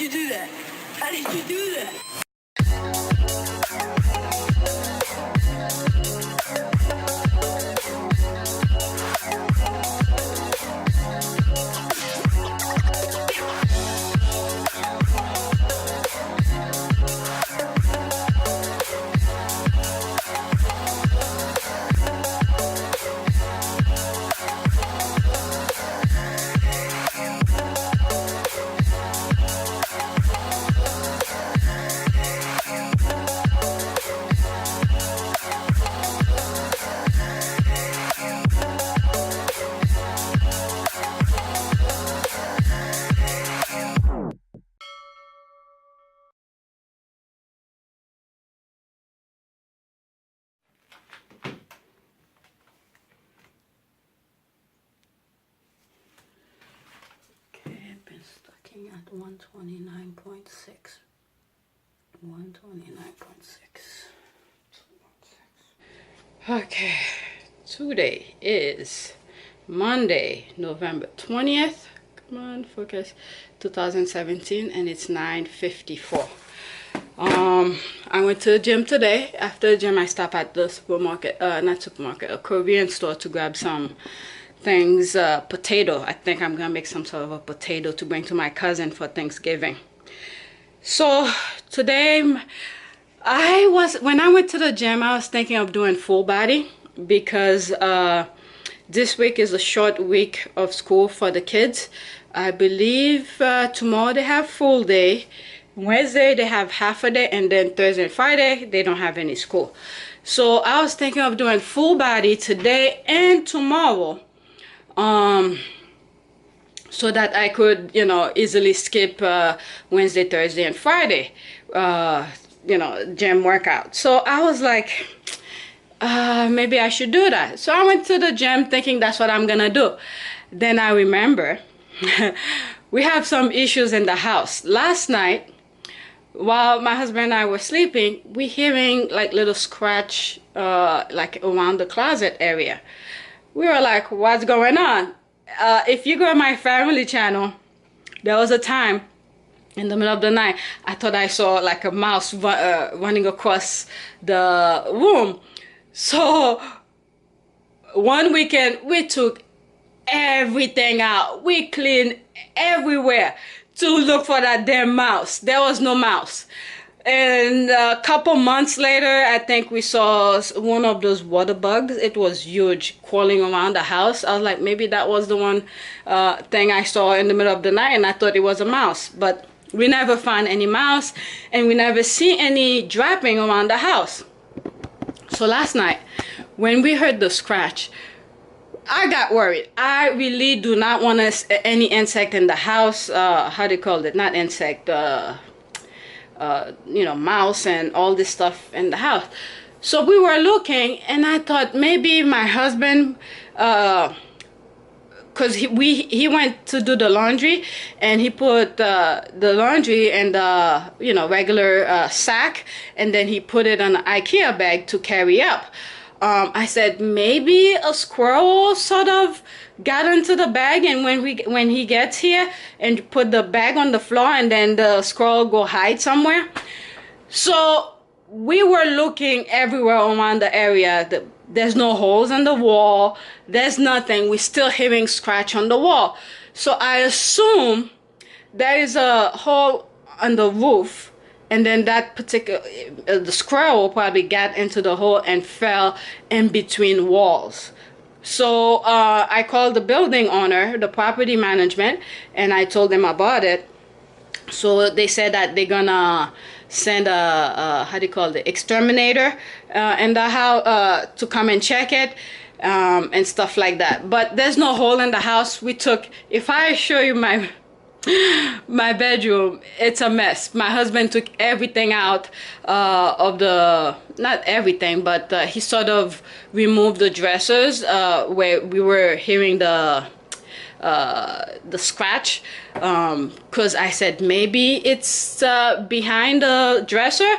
you do that? How did you do that? At 129.6. 129.6. Okay, today is Monday, November 20th. Come on, focus. 2017, and it's 9:54. I went to the gym today. After the gym, I stopped at the supermarket, not supermarket, a Korean store to grab some things, potato. I think I'm gonna make some sort of a potato to bring to my cousin for Thanksgiving. So today when I went to the gym, I was thinking of doing full body because this week is a short week of school for the kids. I believe tomorrow they have full day, Wednesday they have half a day, and then Thursday and Friday they don't have any school. So I was thinking of doing full body today and tomorrow, so that I could, you know, easily skip Wednesday, Thursday, and Friday, you know, gym workout. So I was like, maybe I should do that. So I went to the gym thinking that's what I'm gonna do. Then I remember we have some issues in the house. Last night, while my husband and I were sleeping, we hearing like little scratch like around the closet area. We were like, what's going on? If you go on my family channel, there was a time in the middle of the night I thought I saw like a mouse running across the room. So one weekend we took everything out. We cleaned everywhere to look for that damn mouse. There was no mouse. And a couple months later, I think we saw one of those water bugs. It was huge, crawling around the house. I was like, maybe that was the one thing I saw in the middle of the night, and I thought it was a mouse. But we never found any mouse, and we never see any dropping around the house. So last night, when we heard the scratch, I got worried. I really do not want any insect in the house. How do you call it? Not insect. You know, mouse and all this stuff in the house. So we were looking, and I thought maybe my husband, because he went to do the laundry, and he put the laundry in the, you know, regular sack, and then he put it on an IKEA bag to carry up. I said maybe a squirrel sort of got into the bag, and when he gets here and put the bag on the floor, and then the squirrel go hide somewhere. So we were looking everywhere around the area. There's no holes in the wall. There's nothing. We're still hearing scratch on the wall. So I assume there is a hole on the roof, and then that particular the squirrel probably got into the hole and fell in between walls. So I called the building owner, the property management, and I told them about it. So they said that they're gonna send a how do you call it, exterminator in the house to come and check it and stuff like that. But there's no hole in the house. We took, if I show you my bedroom, it's a mess. My husband took everything out of the, not everything, but he sort of removed the dressers where we were hearing the scratch, because I said maybe it's behind the dresser,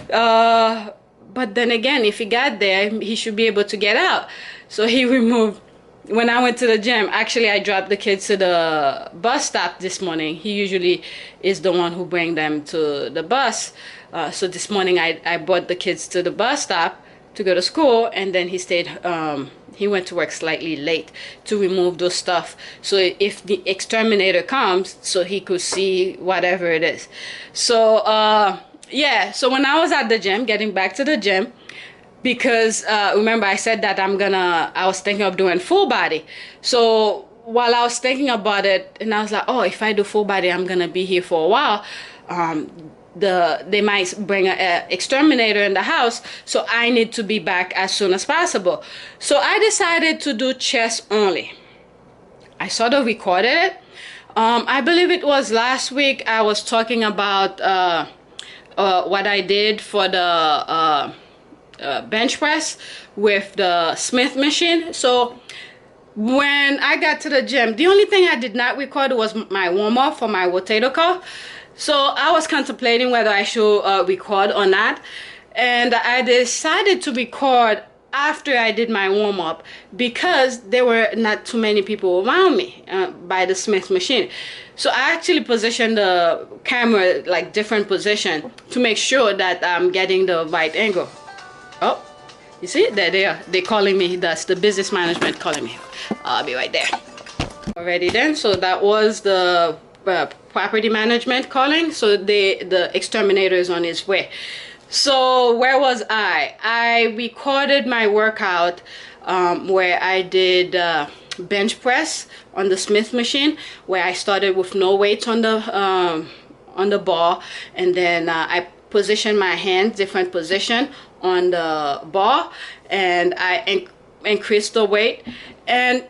but then again, if he got there, he should be able to get out. So he removed when I went to the gym, actually I dropped the kids to the bus stop this morning. He usually is the one who brings them to the bus. So this morning I brought the kids to the bus stop to go to school, and then he stayed, he went to work slightly late to remove those stuff. So if the exterminator comes, so he could see whatever it is. So yeah, so when I was at the gym, getting back to the gym, because remember I said that I was thinking of doing full body. So while I was thinking about it, and I was like, oh, if I do full body, I'm gonna be here for a while. They might bring an exterminator in the house, so I need to be back as soon as possible. So I decided to do chest only. I sort of recorded it. I believe it was last week. I was talking about what I did for the bench press with the Smith machine. So when I got to the gym, the only thing I did not record was my warm-up for my rotator cuff. So I was contemplating whether I should record or not, and I decided to record after I did my warm-up because there were not too many people around me by the Smith machine. So I actually positioned the camera like different position to make sure that I'm getting the right angle. Oh, you see, there they are. They're calling me. That's the business management calling me. I'll be right there. Already then, so that was the property management calling. So the exterminator is on his way. So where was I? I recorded my workout where I did bench press on the Smith machine, where I started with no weights on the bar, and then I positioned my hands different position on the bar, and I increased the weight. And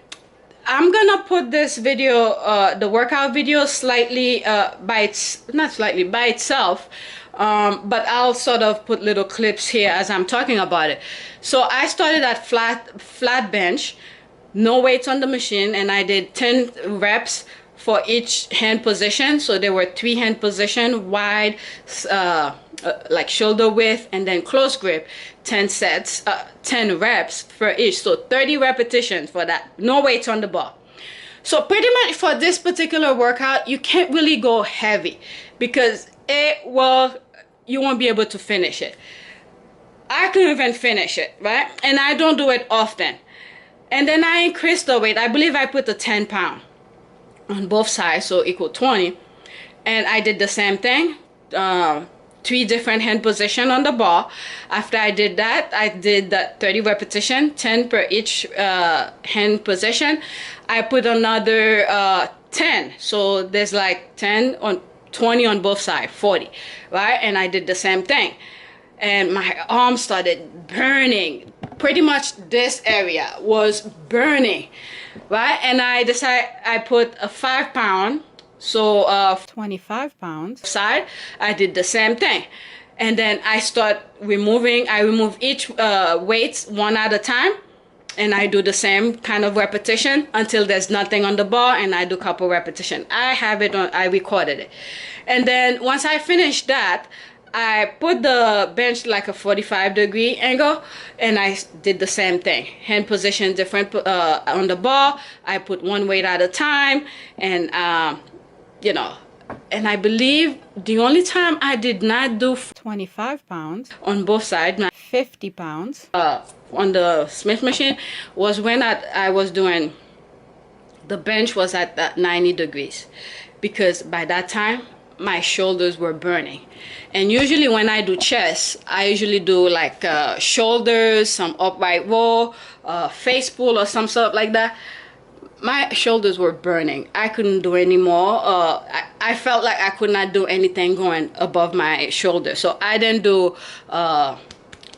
I'm gonna put this video, the workout video, slightly by itself, but I'll sort of put little clips here as I'm talking about it. So I started at flat bench, no weights on the machine, and I did 10 reps for each hand position. So there were 3 hand position, wide, like shoulder width, and then close grip, 10 sets, 10 reps for each. So 30 repetitions for that, no weights on the bar. So pretty much for this particular workout, you can't really go heavy because you won't be able to finish it. I couldn't even finish it, right? And I don't do it often. And then I increased the weight. I believe I put the 10 pound on both sides, so equal 20. And I did the same thing, 3 different hand position on the bar. After I did that, I did that 30 repetition, 10 per each hand position. I put another 10, so there's like 10 on 20 on both sides, 40, right? And I did the same thing, and my arm started burning. Pretty much this area was burning, right? And I decided I put a 5 pound, so 25 pounds side. I did the same thing, and then I remove each weights one at a time, and I do the same kind of repetition until there's nothing on the bar, and I do a couple repetition. I have it on, I recorded it. And then once I finished that, I put the bench like a 45-degree angle, and I did the same thing. Hand position different on the bar. I put one weight at a time, and you know, and I believe the only time I did not do 25 pounds on both sides, 50 pounds on the Smith machine, was when I was doing, the bench was at that 90 degrees, because by that time my shoulders were burning. And usually when I do chest, I usually do like shoulders, some upright row, face pull or some sort like that. My shoulders were burning. I couldn't do any more. I felt like I could not do anything going above my shoulder. So I didn't do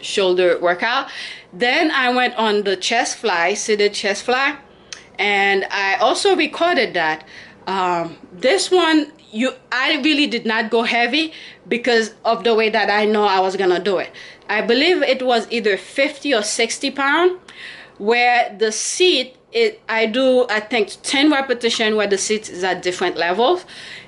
shoulder workout. Then I went on the chest fly, seated chest fly. And I also recorded that. This one, I really did not go heavy because of the way that I know I was gonna do it. I believe it was either 50 or 60 pounds, where the seat, I do, I think, 10 repetition where the seat is at different levels,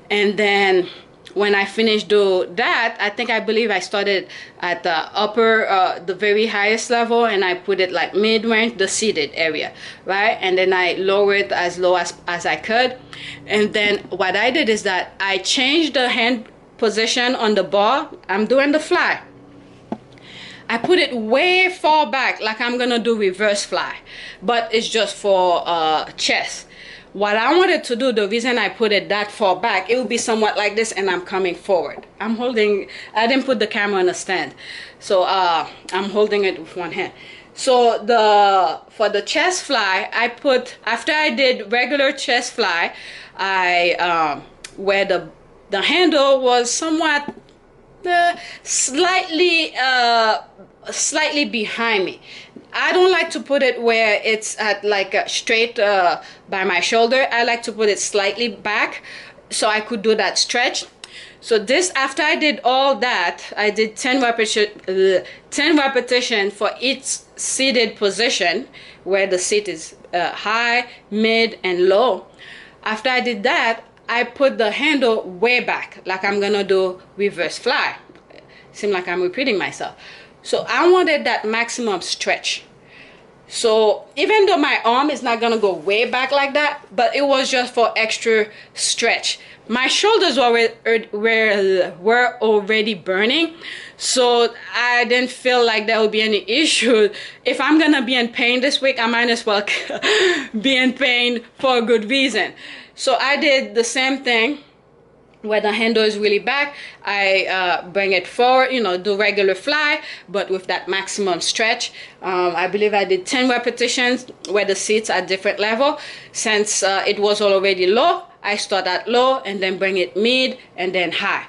and then when I finished do that, I believe I started at the upper, the very highest level, and I put it like mid-range, the seated area, right? And then I lower it as low as I could. And then what I did is that I changed the hand position on the bar. I'm doing the fly. I put it way far back, like I'm gonna do reverse fly, but it's just for chest. What I wanted to do, the reason I put it that far back, it would be somewhat like this, and I'm coming forward. I didn't put the camera on a stand, so I'm holding it with one hand. So for the chest fly, after I did regular chest fly, where the handle was somewhat slightly behind me. I don't like to put it where it's at like straight by my shoulder. I like to put it slightly back so I could do that stretch. So this, after I did all that, I did 10 repetitions for each seated position where the seat is high, mid, and low. After I did that, I put the handle way back, like I'm gonna do reverse fly. Seems like I'm repeating myself. So I wanted that maximum stretch. So even though my arm is not gonna go way back like that, but it was just for extra stretch. My shoulders were already burning, so I didn't feel like there would be any issue. If I'm gonna be in pain this week, I might as well be in pain for a good reason. So I did the same thing. Where the handle is really back, I bring it forward, do regular fly, but with that maximum stretch. I believe I did 10 repetitions where the seats are different level. Since it was already low, I start at low and then bring it mid and then high.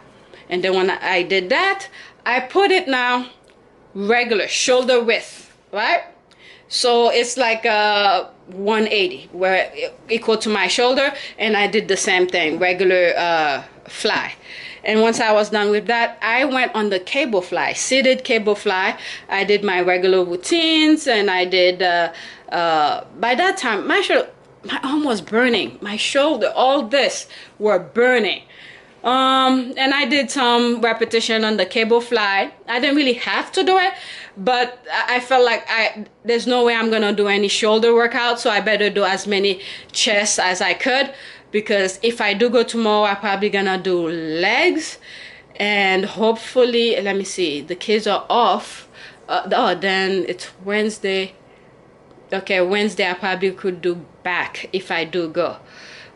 And then when I did that, I put it now regular shoulder width, right? So it's like 180, where equal to my shoulder, and I did the same thing, regular fly. And once I was done with that, I went on the cable fly, seated cable fly. I did my regular routines, and I did, by that time, my arm was burning, my shoulder, all this were burning. And I did some repetition on the cable fly. I didn't really have to do it, but I felt like there's no way I'm gonna do any shoulder workout, so I better do as many chests as I could, because if I do go tomorrow, I'm probably gonna do legs, and hopefully, let me see, the kids are off. Then it's Wednesday. Okay, Wednesday I probably could do back if I do go.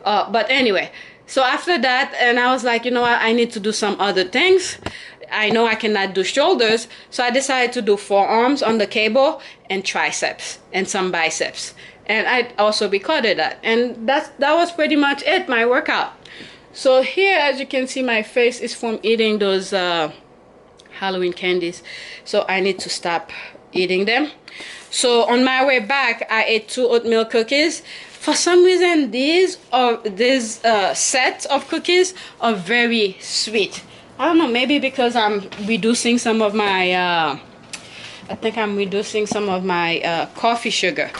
But anyway. So after that, and I was like, you know what, I need to do some other things. I know I cannot do shoulders, so I decided to do forearms on the cable and triceps and some biceps. And I also recorded that. And that was pretty much it, my workout. So here, as you can see, my face is from eating those Halloween candies. So I need to stop eating them. So on my way back, I ate 2 oatmeal cookies. For some reason, these sets of cookies are very sweet. I don't know, maybe because I'm reducing some of my, I think I'm reducing some of my coffee sugar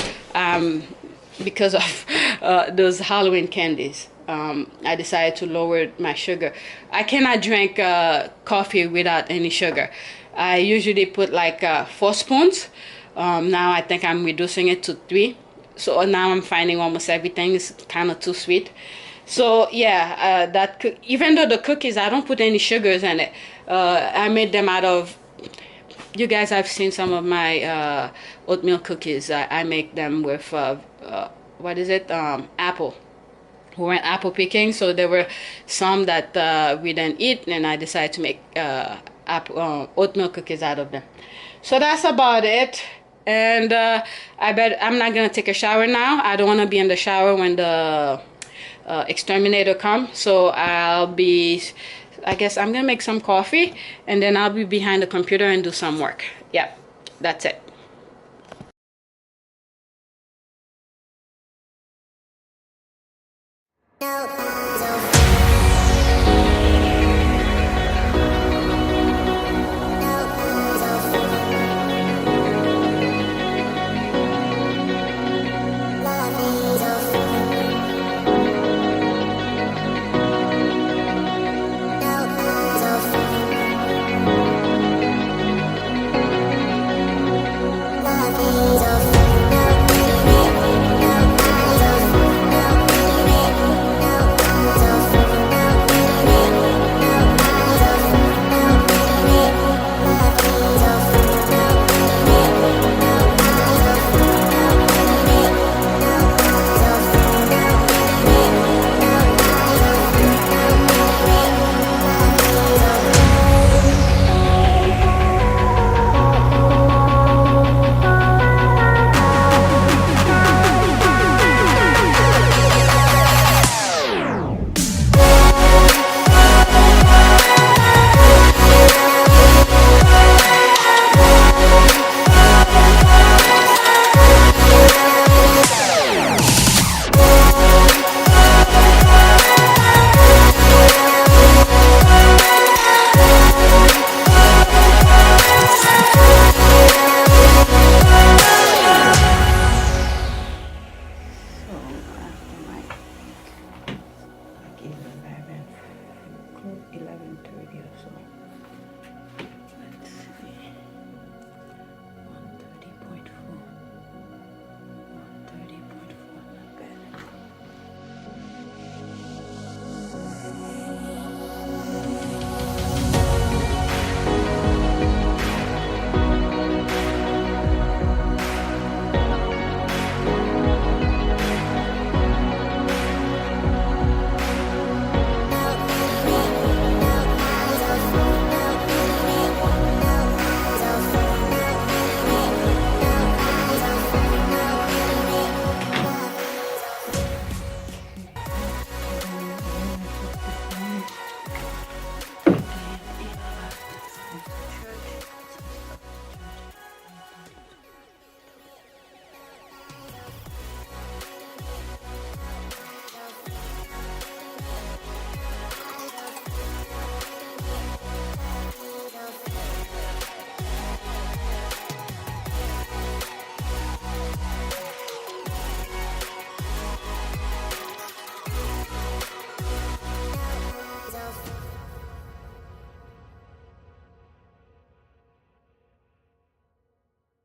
because of those Halloween candies. I decided to lower my sugar. I cannot drink coffee without any sugar. I usually put like 4 spoons. Now I think I'm reducing it to 3. So now I'm finding almost everything is kind of too sweet. So yeah, even though the cookies, I don't put any sugars in it. I made them out of, you guys have seen some of my oatmeal cookies. I make them with, what is it, apple. We went apple picking, so there were some that we didn't eat, and I decided to make oatmeal cookies out of them. So that's about it. And I'm not gonna take a shower now. I don't want to be in the shower when the exterminator comes. So I guess I'm gonna make some coffee, and then I'll be behind the computer and do some work. Yeah, that's it. 11:30 or so.